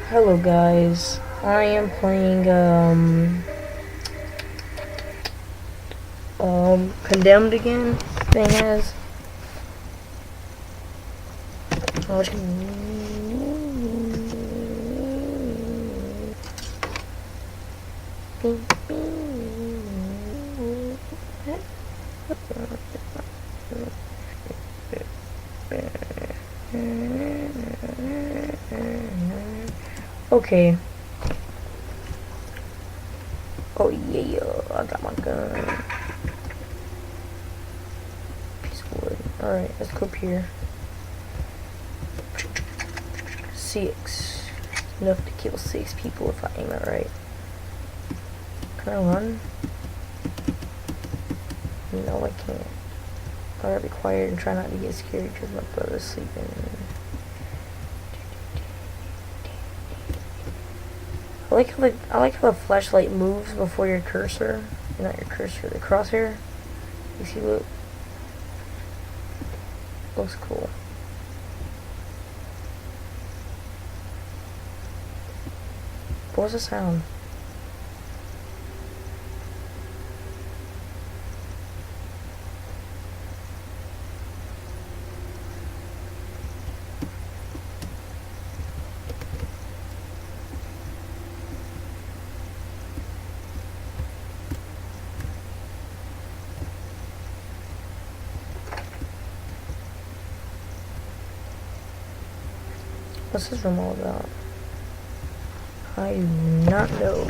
Hello guys, I am playing Condemned again. Thing has okay. Oh yeah, I got my gun. Piece of wood. Alright, let's go up here. 6. Enough to kill 6 people if I aim it right. Can I run? No, I can't. I gotta be quiet and try not to get scared because my brother's sleeping. I like how the flashlight moves before your cursor. Not your cursor, the crosshair. You see, look. Looks cool. What was the sound? What's this room all about? I do not know.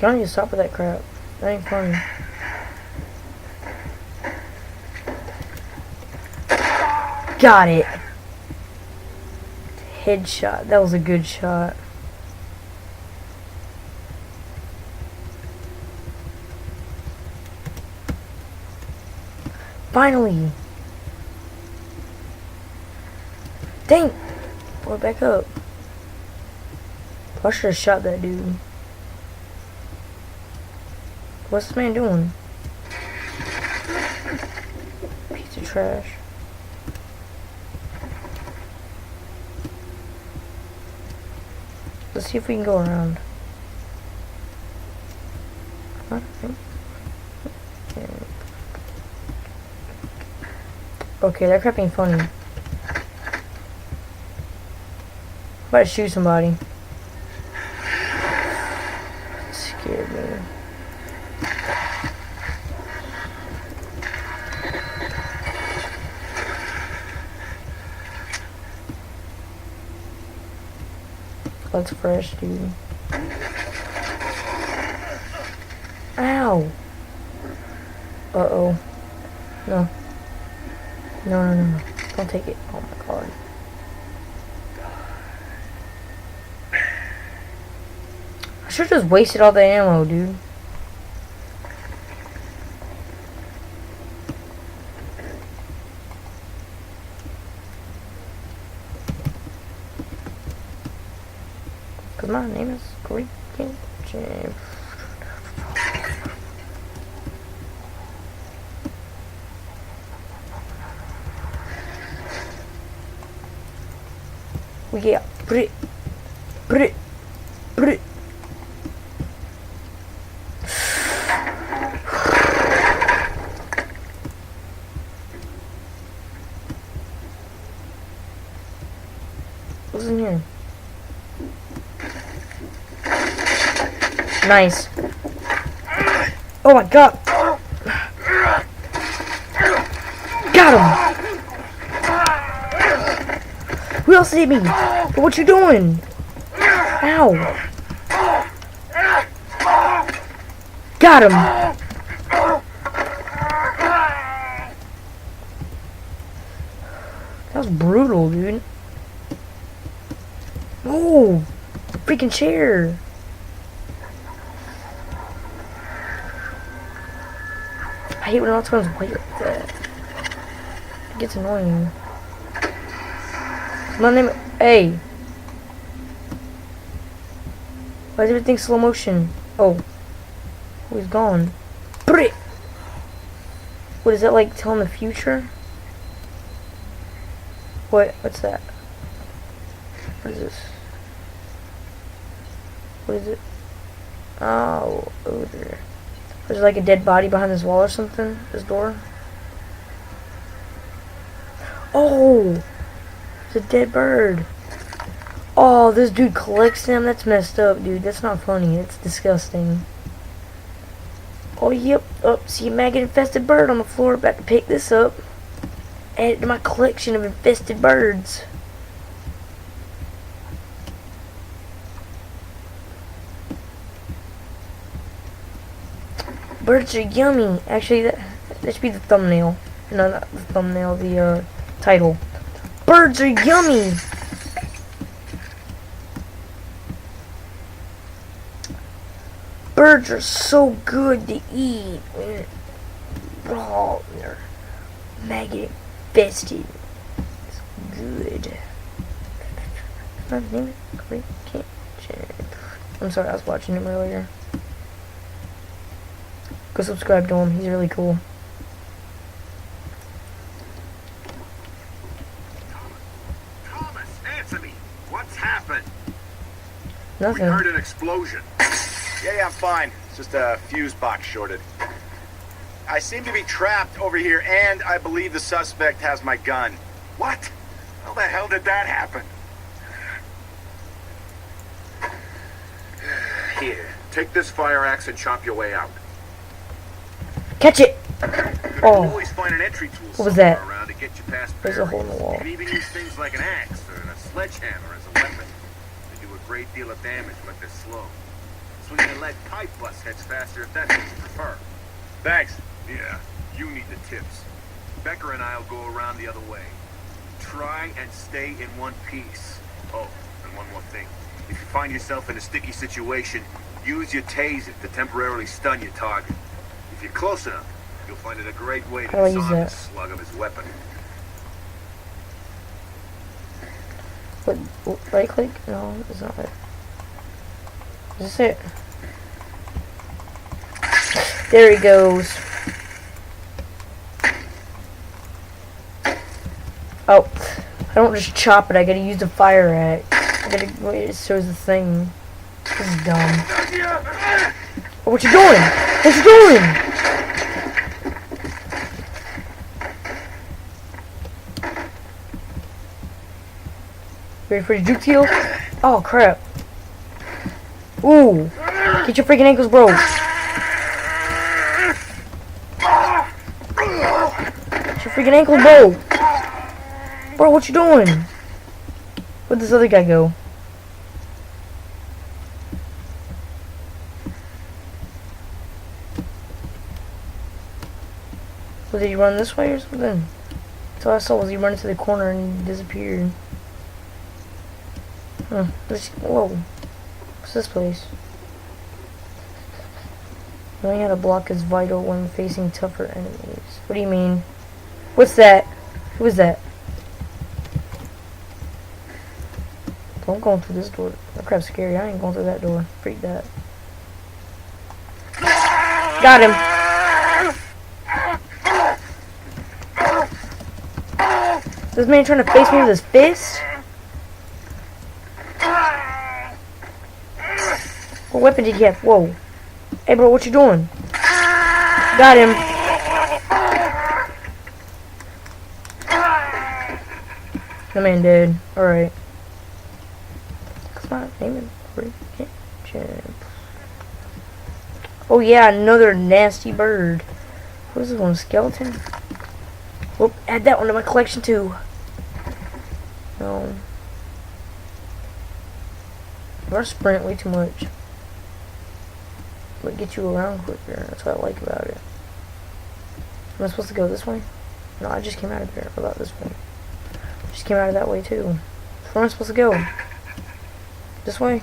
Y'all need to stop with that crap. That ain't funny. Got it! Headshot. That was a good shot. Finally! Dang! Boy, back up. I should have shot that dude. What's this man doing? Piece of trash. Let's see if we can go around. Okay, that crap ain't funny. I'm about to shoot somebody. It scared me. Looks fresh, dude. Ow! Uh-oh. No. No. Don't take it. Oh my god. I should've just wasted all the ammo, dude. Cause my name is freaking Jim. We get pretty. What's in here? Nice. Oh my god. Got him. Who else hit me? What you doing? Ow. Got him. That was brutal, dude. Oh, freaking chair. I hate when it all turns white like that. It gets annoying. My name. Hey. Why is everything slow motion? Oh. Oh, he's gone. What is that, like telling the future? What's that? What is this? What is it? Oh, odor. There's like a dead body behind this wall or something. This door. Oh, it's a dead bird. Oh, this dude collects them. That's messed up, dude. That's not funny. It's disgusting. Oh, yep. Oh, see a maggot-infested bird on the floor. About to pick this up. Add it to my collection of infested birds. Birds are yummy. Actually, that should be the thumbnail. No, not the thumbnail. The title. Birds are yummy. Birds are so good to eat. Raw. They're maggot infested. It's good. I'm sorry, I was watching him earlier. Go subscribe to him. He's really cool. Thomas, answer me. What's happened? Nothing. We heard an explosion. Yeah, I'm fine. It's just a fuse box shorted. I seem to be trapped over here, and I believe the suspect has my gun. What? How the hell did that happen? Here, take this fire axe and chop your way out. Catch it! You can Oh. always find an entry tool What was that? somewhere around to get you past There's a hole in the barriers. wall. You can even use things like an axe or a sledgehammer as a weapon. They do a great deal of damage, but they're slow. Swinging a lead pipe bust heads faster if that's what you prefer. Thanks. Yeah, you need the tips. Becker and I'll go around the other way. Try and stay in one piece. Oh, and one more thing. If you find yourself in a sticky situation, use your taser to temporarily stun your target. If you're close enough, you'll find it a great way to How do I use disarm the that? slug of his weapon. What, right click? No, it's not it. Is this it? There he goes. Oh, I don't just chop it. I gotta use the fire axe. I gotta wait. It shows the thing. This is dumb. Oh, what you doing? What you doing? Ready for the juke heal? Oh crap! Ooh! Get your freaking ankles broke. Get your freaking ankles broke. Bro, what you doing? Where'd this other guy go? Did he run this way or something? That's all I saw was he run to the corner and he disappeared. Huh. Whoa. What's this place? Knowing how to block is vital when facing tougher enemies. What do you mean? What's that? Who is that? Don't go through this door. That crap's scary. I ain't going through that door. Freak that. Got him. Is this man trying to face me with his fist? What weapon did he have? Whoa. Hey bro, what you doing? Got him. The man dead. Alright. Come on, aiming for champ. Oh yeah, another nasty bird. What is this one? Skeleton? Whoop, add that one to my collection too. No. I sprint way too much. But get you around quicker. That's what I like about it. Am I supposed to go this way? No, I just came out of there. What about this way? I just came out of that way too. Where am I supposed to go? This way?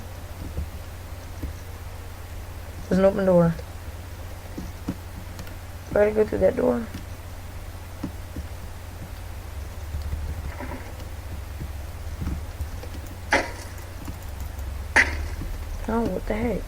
There's an open door. Do I gotta go through that door? Oh, what the heck?